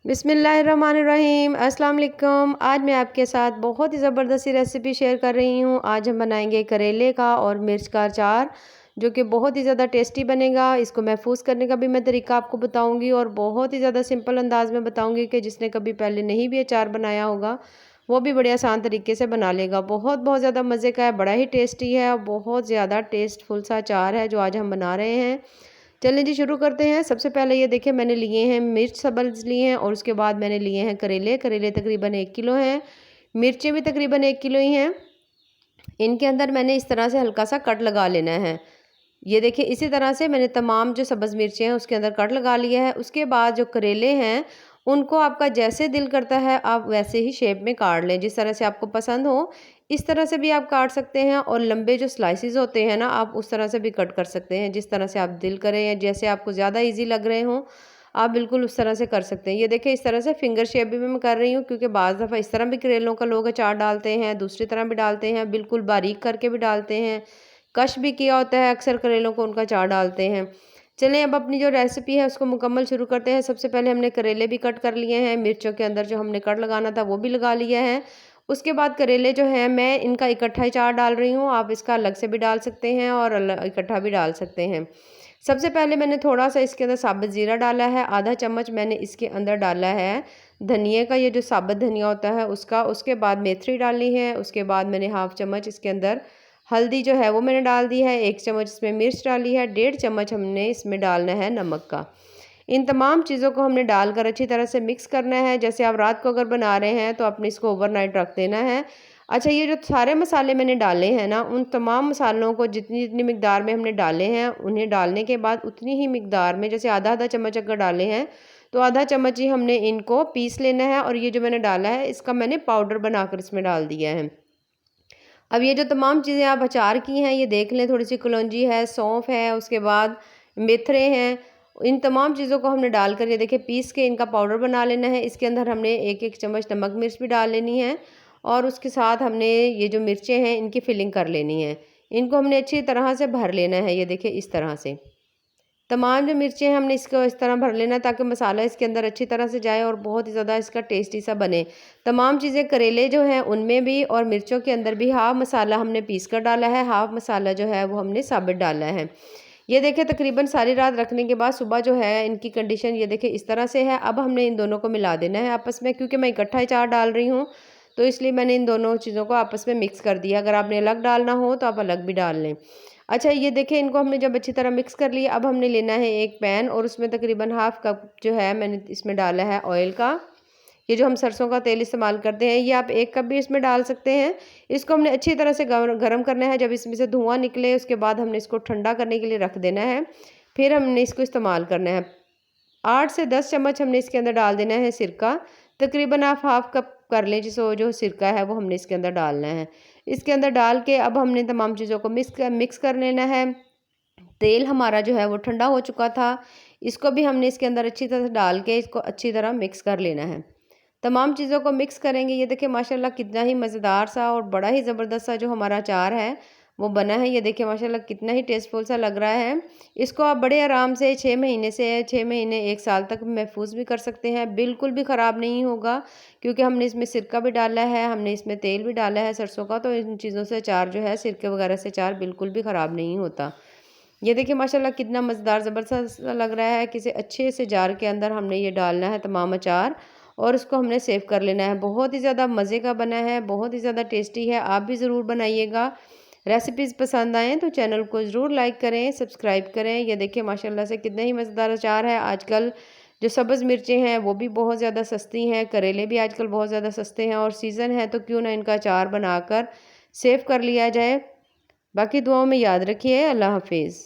बिस्मिल्लाहिर्रहमानिर्रहीम अस्सलाम वालेकुम। आज मैं आपके साथ बहुत ही ज़बरदस्त सी रेसिपी शेयर कर रही हूँ। आज हम बनाएंगे करेले का और मिर्च का अचार, जो कि बहुत ही ज़्यादा टेस्टी बनेगा। इसको महफूज करने का भी मैं तरीका आपको बताऊंगी और बहुत ही ज़्यादा सिंपल अंदाज में बताऊंगी कि जिसने कभी पहले नहीं भी अचार बनाया होगा वो भी बड़े आसान तरीके से बना लेगा। बहुत बहुत ज़्यादा मज़े का है, बड़ा ही टेस्टी है और बहुत ज़्यादा टेस्टफुल सा अचार है जो आज हम बना रहे हैं। चलिए जी शुरू करते हैं। सबसे पहले ये देखिए मैंने लिए हैं मिर्च सब्ज़ लिए हैं और उसके बाद मैंने लिए हैं करेले। करेले तकरीबन 1 किलो हैं, मिर्चें भी तकरीबन 1 किलो ही हैं। इनके अंदर मैंने इस तरह से हल्का सा कट लगा लेना है। ये देखिए इसी तरह से मैंने तमाम जो सब्ज़ मिर्चें हैं उसके अंदर कट लगा लिया है। उसके बाद जो करेले हैं उनको आपका जैसे दिल करता है आप वैसे ही शेप में काट लें, जिस तरह से आपको पसंद हो इस तरह से भी आप काट सकते हैं। और लंबे जो स्लाइसेस होते हैं ना आप उस तरह से भी कट कर सकते हैं, जिस तरह से आप दिल करें या जैसे आपको ज़्यादा ईजी लग रहे हों आप बिल्कुल उस तरह से कर सकते हैं। ये देखिए इस तरह से फिंगर शेप भी मैं कर रही हूँ, क्योंकि बाज़ दफ़ा इस तरह भी करेलों का लोग अचार डालते हैं, दूसरी तरह भी डालते हैं, बिल्कुल बारीक करके भी डालते हैं, कश भी किया होता है अक्सर करेलों को उनका अचार डालते हैं। चलें अब अपनी जो रेसिपी है उसको मुकम्मल शुरू करते हैं। सबसे पहले हमने करेले भी कट कर लिए हैं, मिर्चों के अंदर जो हमने कट लगाना था वो भी लगा लिया है। उसके बाद करेले जो हैं मैं इनका इकट्ठा ही चार डाल रही हूँ, आप इसका अलग से भी डाल सकते हैं और इकट्ठा भी डाल सकते हैं। सबसे पहले मैंने थोड़ा सा इसके अंदर साबुत ज़ीरा डाला है, आधा चम्मच मैंने इसके अंदर डाला है धनिए का, ये जो साबुत धनिया होता है उसका। उसके बाद मेथी डालनी है। उसके बाद मैंने हाफ चम्मच इसके अंदर हल्दी जो है वो मैंने डाल दी है, 1 चम्मच इसमें मिर्च डाली है, 1.5 चम्मच हमने इसमें डालना है नमक का। इन तमाम चीज़ों को हमने डालकर अच्छी तरह से मिक्स करना है। जैसे आप रात को अगर बना रहे हैं तो आपने इसको ओवरनाइट रख देना है। अच्छा, ये जो सारे मसाले मैंने डाले हैं ना उन तमाम मसालों को जितनी जितनी मिकदार में हमने डाले हैं उन्हें डालने के बाद उतनी ही मिकदार में, जैसे आधा आधा चम्मच अगर डाले हैं तो आधा चम्मच ही हमने इनको पीस लेना है। और ये जो मैंने डाला है इसका मैंने पाउडर बनाकर इसमें डाल दिया है। अब ये जो तमाम चीज़ें आप अचार की हैं ये देख लें, थोड़ी सी कलौंजी है, सौंफ है, उसके बाद मेथरे हैं, इन तमाम चीज़ों को हमने डालकर ये देखिए पीस के इनका पाउडर बना लेना है। इसके अंदर हमने 1-1 चम्मच नमक मिर्च भी डाल लेनी है और उसके साथ हमने ये जो मिर्चें हैं इनकी फिलिंग कर लेनी है। इनको हमने अच्छी तरह से भर लेना है, ये देखिए इस तरह से तमाम जो मिर्चें हैं हमने इसको इस तरह भर लेना ताकि मसाला इसके अंदर अच्छी तरह से जाए और बहुत ही ज़्यादा इसका टेस्टी सा बने। तमाम चीज़ें करेले जो हैं उनमें भी और मिर्चों के अंदर भी हाफ मसाला हमने पीस कर डाला है, हाफ मसाला जो है वो हमने साबित डाला है। ये देखिए तकरीबन सारी रात रखने के बाद सुबह जो है इनकी कंडीशन ये देखिए इस तरह से है। अब हमने इन दोनों को मिला देना है आपस में, क्योंकि मैं इकट्ठा ही चार डाल रही हूँ तो इसलिए मैंने इन दोनों चीज़ों को आपस में मिक्स कर दिया। अगर आपने अलग डालना हो तो आप अलग भी डाल लें। अच्छा, ये देखिए इनको हमने जब अच्छी तरह मिक्स कर लिया अब हमने लेना है एक पैन और उसमें तकरीबन हाफ कप जो है मैंने इसमें डाला है ऑयल का। ये जो हम सरसों का तेल इस्तेमाल करते हैं ये आप 1 कप भी इसमें डाल सकते हैं। इसको हमने अच्छी तरह से गरम करना है। जब इसमें से धुआं निकले उसके बाद हमने इसको ठंडा करने के लिए रख देना है, फिर हमने इसको इस्तेमाल करना है। 8 से 10 चम्मच हमने इसके अंदर डाल देना है सिरका। तकरीबन आप हाफ कप कर लें, जिस वो जो सिरका है वो हमने इसके अंदर डालना है। इसके अंदर डाल के अब हमने तमाम चीज़ों को मिक्स कर लेना है। तेल हमारा जो है वो ठंडा हो चुका था, इसको भी हमने इसके अंदर अच्छी तरह से डाल के इसको अच्छी तरह मिक्स कर लेना है। तमाम चीज़ों को मिक्स करेंगे। ये देखिए माशाल्लाह कितना ही मज़ेदार सा और बड़ा ही ज़बरदस्त सा जो हमारा अचार है वो बना है। ये देखिए माशाल्लाह कितना ही टेस्टफुल सा लग रहा है। इसको आप बड़े आराम से 6 महीने से 6 महीने 1 साल तक महफूज भी कर सकते हैं, बिल्कुल भी ख़राब नहीं होगा, क्योंकि हमने इसमें सिरका भी डाला है, हमने इसमें तेल भी डाला है सरसों का। तो इन चीज़ों से अचार जो है सिरके वगैरह से अचार बिल्कुल भी ख़राब नहीं होता। ये देखिए माशाल्लाह कितना मज़ेदार ज़बरदस्त लग रहा है। किसी अच्छे से जार के अंदर हमने ये डालना है तमाम अचार और उसको हमने सेव कर लेना है। बहुत ही ज़्यादा मज़े का बना है, बहुत ही ज़्यादा टेस्टी है। आप भी ज़रूर बनाइएगा। रेसिपीज़ पसंद आएँ तो चैनल को ज़रूर लाइक करें, सब्सक्राइब करें। ये देखिए माशाल्लाह से कितना ही मज़ेदार अचार है। आजकल जो सब्ज़ मिर्चें हैं वो भी बहुत ज़्यादा सस्ती हैं, करेले भी आजकल बहुत ज़्यादा सस्ते हैं और सीज़न है तो क्यों ना इनका अचार बनाकर सेव कर लिया जाए। बाकी दुआओं में याद रखिए। अल्लाह हाफिज़।